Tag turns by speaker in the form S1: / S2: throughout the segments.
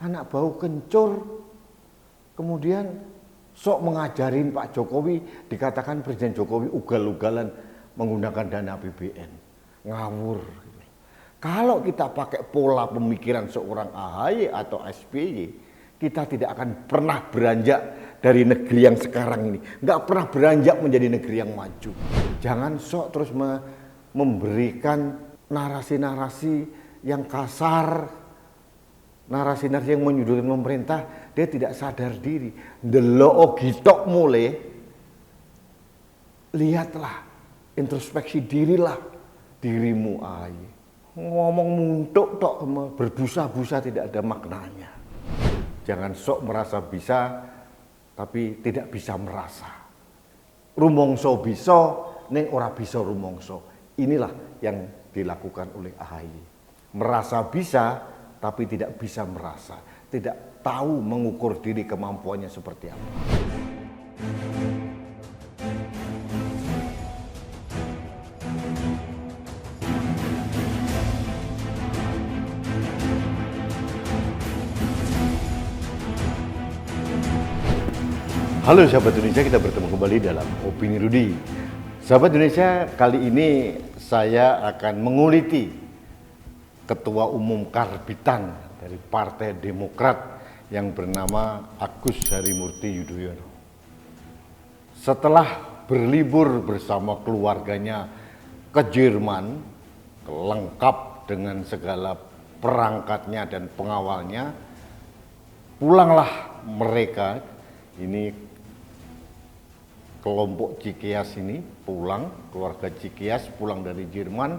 S1: anak bau kencur, kemudian sok mengajarin Pak Jokowi, dikatakan Presiden Jokowi ugal-ugalan menggunakan dana APBN. Ngawur. Kalau kita pakai pola pemikiran seorang AHY atau SBY, kita tidak akan pernah beranjak dari negeri yang sekarang ini. Nggak pernah beranjak menjadi negeri yang maju. Jangan sok terus memberikan narasi-narasi yang kasar, narasi-narasi yang menyudutkan pemerintah. Dia tidak sadar diri. Delok gitok mulai, lihatlah, introspeksi dirilah dirimu AHY. Ngomong muntuk tok, berbusa-busa tidak ada maknanya. Jangan sok merasa bisa, tapi tidak bisa merasa. Rumongso bisa, neng ora bisa rumongso. Inilah yang dilakukan oleh AHY. Merasa bisa, tapi tidak bisa merasa. Tidak tahu mengukur diri kemampuannya seperti apa. Halo sahabat Indonesia, kita bertemu kembali dalam Opini Rudi. Sahabat Indonesia, kali ini saya akan menguliti Ketua Umum Karbitan dari Partai Demokrat yang bernama Agus Harimurti Yudhoyono. Setelah berlibur bersama keluarganya ke Jerman, lengkap dengan segala perangkatnya dan pengawalnya, pulanglah mereka, ini kelompok Cikias ini pulang, keluarga Cikias pulang dari Jerman.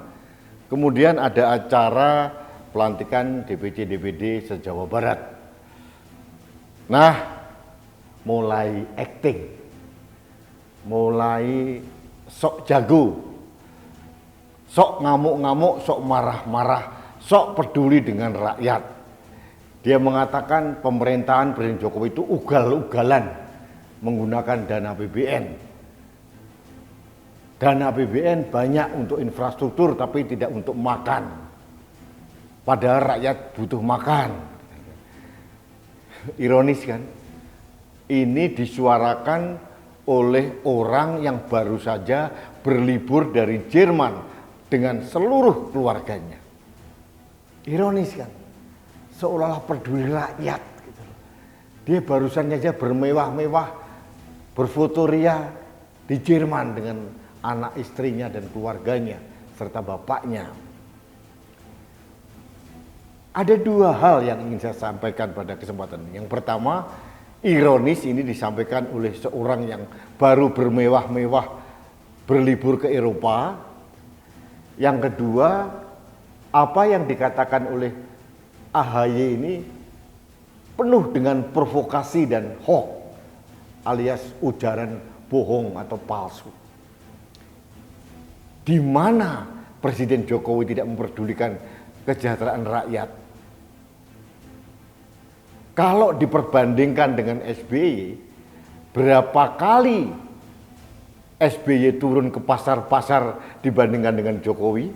S1: Kemudian ada acara pelantikan DPC-DPD se-Jawa Barat. Nah, mulai acting, mulai sok jago, sok ngamuk-ngamuk, sok marah-marah, sok peduli dengan rakyat. Dia mengatakan pemerintahan Presiden Jokowi itu ugal-ugalan menggunakan dana APBN. Dana APBN banyak untuk infrastruktur tapi tidak untuk makan. Padahal rakyat butuh makan. Ironis kan? Ini disuarakan oleh orang yang baru saja berlibur dari Jerman dengan seluruh keluarganya. Ironis kan? Seolah-olah peduli rakyat. Gitu. Dia barusan saja bermewah-mewah, berfoto ria di Jerman dengan anak istrinya dan keluarganya serta bapaknya. Ada dua hal yang ingin saya sampaikan pada kesempatan ini. Yang pertama, ironis ini disampaikan oleh seorang yang baru bermewah-mewah berlibur ke Eropa. Yang kedua, apa yang dikatakan oleh AHY ini penuh dengan provokasi dan hoax, alias ujaran bohong atau palsu. Di mana Presiden Jokowi tidak memperdulikan kesejahteraan rakyat? Kalau diperbandingkan dengan SBY, berapa kali SBY turun ke pasar-pasar dibandingkan dengan Jokowi?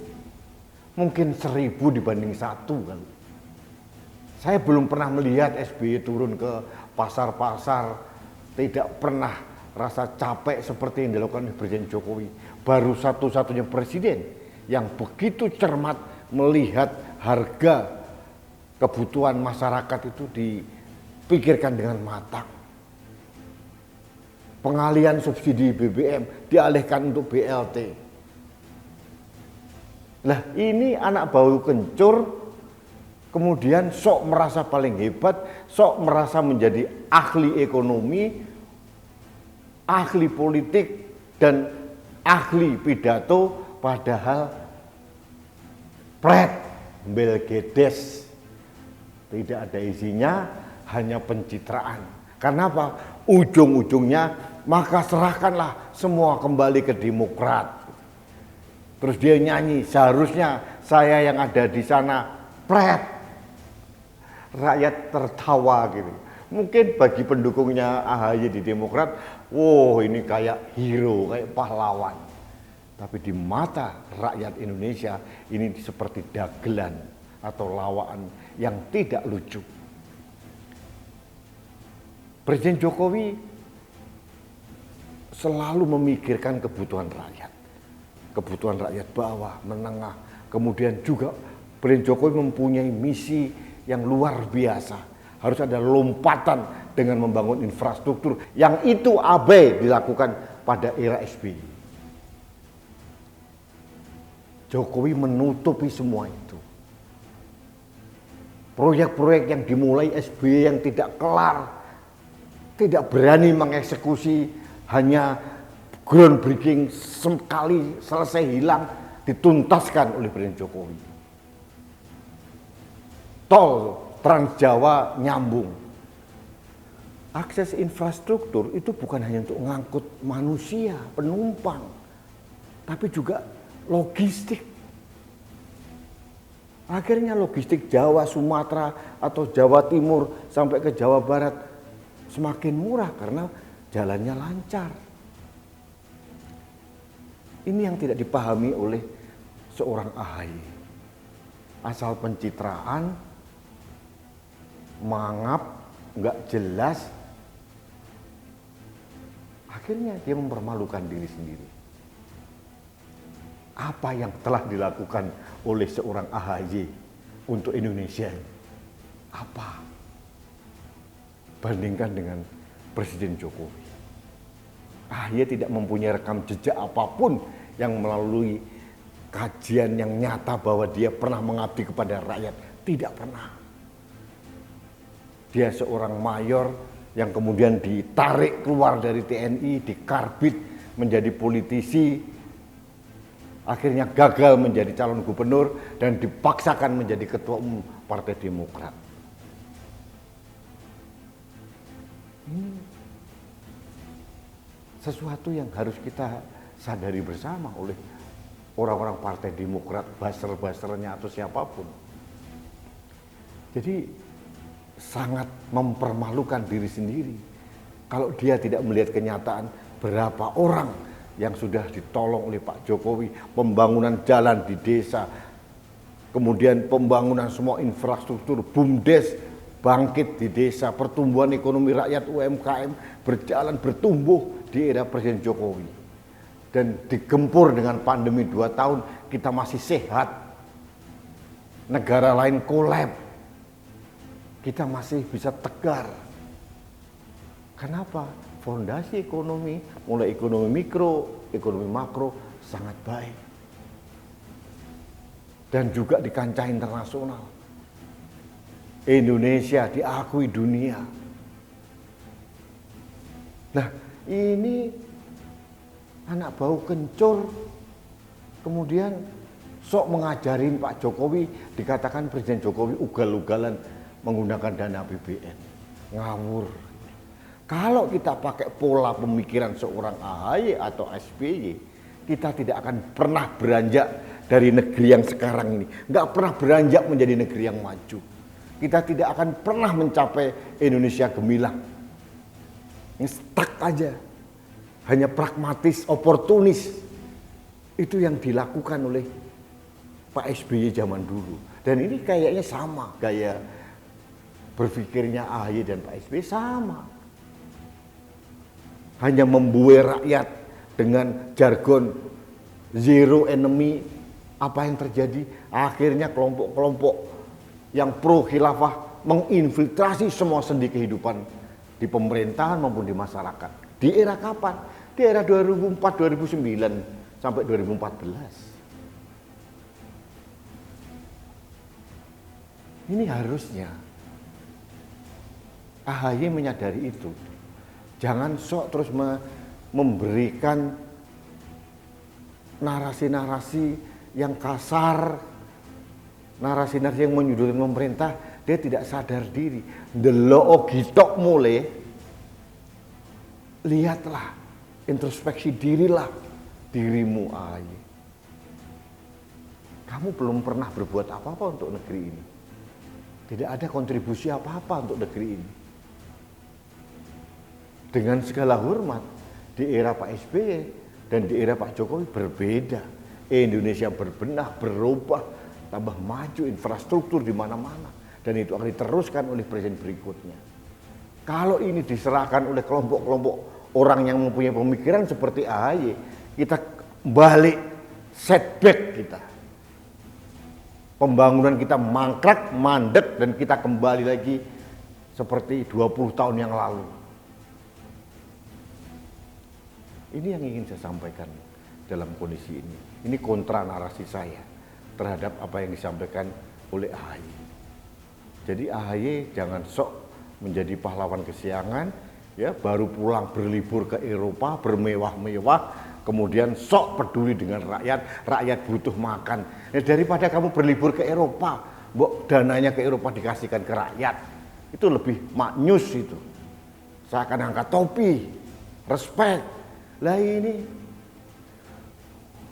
S1: Mungkin 1000 dibanding 1 kan. Saya belum pernah melihat SBY turun ke pasar-pasar, tidak pernah rasa capek seperti yang dilakukan oleh Presiden Jokowi. Baru satu-satunya presiden yang begitu cermat melihat harga kebutuhan masyarakat itu dipikirkan dengan matang. Pengalihan subsidi BBM dialihkan untuk BLT. Nah, ini anak bau kencur, kemudian sok merasa paling hebat, sok merasa menjadi ahli ekonomi, ahli politik, dan ahli pidato, padahal pret, belgedes, tidak ada isinya, hanya pencitraan. Karena apa? Ujung-ujungnya, maka serahkanlah semua kembali ke Demokrat. Terus dia nyanyi, seharusnya saya yang ada di sana, pret. Rakyat tertawa gitu. Mungkin bagi pendukungnya AHY di Demokrat, wow ini kayak hero, kayak pahlawan. Tapi di mata rakyat Indonesia ini seperti dagelan atau lawaan yang tidak lucu. Presiden Jokowi selalu memikirkan kebutuhan rakyat bawah, menengah. Kemudian juga Presiden Jokowi mempunyai misi yang luar biasa. Harus ada lompatan dengan membangun infrastruktur yang itu abai dilakukan pada era SBY. Jokowi menutupi semua itu. Proyek-proyek yang dimulai SBY yang tidak kelar, tidak berani mengeksekusi, hanya groundbreaking sekali selesai hilang, dituntaskan oleh Presiden Jokowi. Tol Trans Jawa nyambung. Akses infrastruktur itu bukan hanya untuk mengangkut manusia, penumpang, tapi juga logistik. Akhirnya logistik Jawa, Sumatera, atau Jawa Timur sampai ke Jawa Barat semakin murah karena jalannya lancar. Ini yang tidak dipahami oleh seorang AHY. Asal pencitraan, mangap, nggak jelas, akhirnya dia mempermalukan diri sendiri. Apa yang telah dilakukan oleh seorang AHY untuk Indonesia? Apa? Bandingkan dengan Presiden Jokowi. AHY tidak mempunyai rekam jejak apapun yang melalui kajian yang nyata bahwa dia pernah mengabdi kepada rakyat. Tidak pernah. Dia seorang mayor yang kemudian ditarik keluar dari TNI, dikarbit menjadi politisi, akhirnya gagal menjadi calon gubernur dan dipaksakan menjadi ketua umum Partai Demokrat. Ini sesuatu yang harus kita sadari bersama oleh orang-orang Partai Demokrat, buzzer-buzzernya atau siapapun. Jadi sangat mempermalukan diri sendiri kalau dia tidak melihat kenyataan berapa orang yang sudah ditolong oleh Pak Jokowi, pembangunan jalan di desa, kemudian pembangunan semua infrastruktur, BUMDes bangkit di desa, pertumbuhan ekonomi rakyat UMKM berjalan bertumbuh di era Presiden Jokowi. Dan digempur dengan pandemi 2 tahun kita masih sehat, negara lain kolab, kita masih bisa tegar. Kenapa? Fondasi ekonomi, mulai ekonomi mikro, ekonomi makro sangat baik. Dan juga di kancah internasional. Indonesia diakui dunia. Nah, ini anak bau kencur, kemudian sok mengajarin Pak Jokowi, dikatakan Presiden Jokowi ugal-ugalan menggunakan dana APBN. Ngawur. Kalau kita pakai pola pemikiran seorang AHY atau SBY, kita tidak akan pernah beranjak dari negeri yang sekarang ini. Nggak pernah beranjak menjadi negeri yang maju. Kita tidak akan pernah mencapai Indonesia gemilang. Yang stuck aja. Hanya pragmatis, oportunis. Itu yang dilakukan oleh Pak SBY zaman dulu. Dan ini kayaknya sama gaya berpikirnya AHY dan Pak SBY sama. Hanya membuai rakyat dengan jargon zero enemy. Apa yang terjadi? Akhirnya kelompok-kelompok yang pro khilafah menginfiltrasi semua sendi kehidupan di pemerintahan maupun di masyarakat. Di era kapan? Di era 2004-2009 sampai 2014. Ini harusnya AHY menyadari itu. Jangan sok terus memberikan narasi-narasi yang kasar, narasi-narasi yang menyudutkan pemerintah. Dia tidak sadar diri. Delok gitok mulai, lihatlah, introspeksi dirilah dirimu AHY. Kamu belum pernah berbuat apa-apa untuk negeri ini. Tidak ada kontribusi apa-apa untuk negeri ini. Dengan segala hormat, di era Pak SBY dan di era Pak Jokowi berbeda. Indonesia berbenah, berubah, tambah maju, infrastruktur di mana-mana. Dan itu akan diteruskan oleh presiden berikutnya. Kalau ini diserahkan oleh kelompok-kelompok orang yang mempunyai pemikiran seperti AHY, kita balik setback kita. Pembangunan kita mangkrak, mandek, dan kita kembali lagi seperti 20 tahun yang lalu. Ini yang ingin saya sampaikan dalam kondisi ini. Ini kontra narasi saya terhadap apa yang disampaikan oleh AHY. Jadi AHY jangan sok menjadi pahlawan kesiangan, ya, baru pulang berlibur ke Eropa bermewah-mewah, kemudian sok peduli dengan rakyat, rakyat butuh makan. Ya, daripada kamu berlibur ke Eropa, dananya ke Eropa dikasihkan ke rakyat, itu lebih maknyus itu. Saya akan angkat topi, respect. Lah ini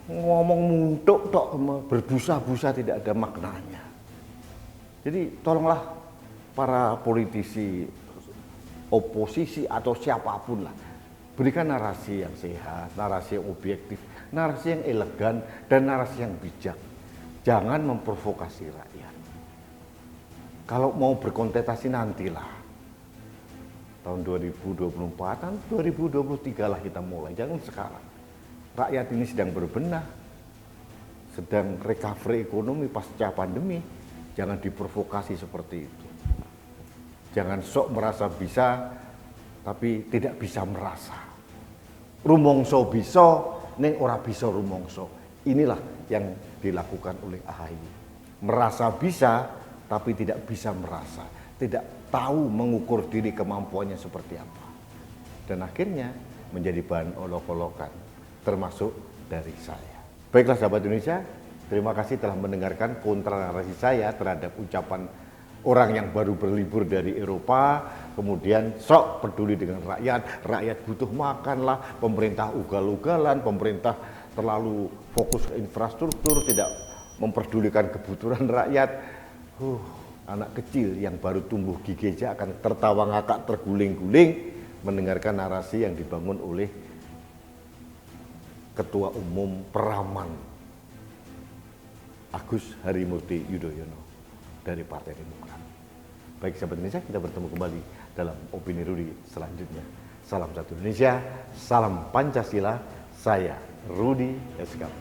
S1: ngomong muntuk tok, berbusa-busa tidak ada maknanya. Jadi tolonglah para politisi, oposisi atau siapapun lah, berikan narasi yang sehat, narasi yang objektif, narasi yang elegan, dan narasi yang bijak. Jangan memprovokasi rakyat. Kalau mau berkontestasi nantilah. Tahun 2024, tahun 2023 lah kita mulai, jangan sekarang. Rakyat ini sedang berbenah, sedang recovery ekonomi pasca pandemi. Jangan diprovokasi seperti itu. Jangan sok merasa bisa, tapi tidak bisa merasa. Rumongso bisa, neng ora bisa rumongso. Inilah yang dilakukan oleh AHY. Merasa bisa, tapi tidak bisa merasa. Tidak tahu mengukur diri kemampuannya seperti apa. Dan akhirnya menjadi bahan olok-olokan, termasuk dari saya. Baiklah sahabat Indonesia, terima kasih telah mendengarkan kontra narasi saya terhadap ucapan orang yang baru berlibur dari Eropa, kemudian sok peduli dengan rakyat, rakyat butuh makan lah, pemerintah ugal-ugalan, pemerintah terlalu fokus ke infrastruktur, tidak memperdulikan kebutuhan rakyat. Anak kecil yang baru tumbuh gigi aja akan tertawa ngakak, terguling-guling mendengarkan narasi yang dibangun oleh Ketua Umum Peraman Agus Harimurti Yudhoyono dari Partai Demokrat. Baik sahabat Indonesia, kita bertemu kembali dalam Opini Rudi selanjutnya. Salam satu Indonesia, salam Pancasila, saya Rudi Eskap.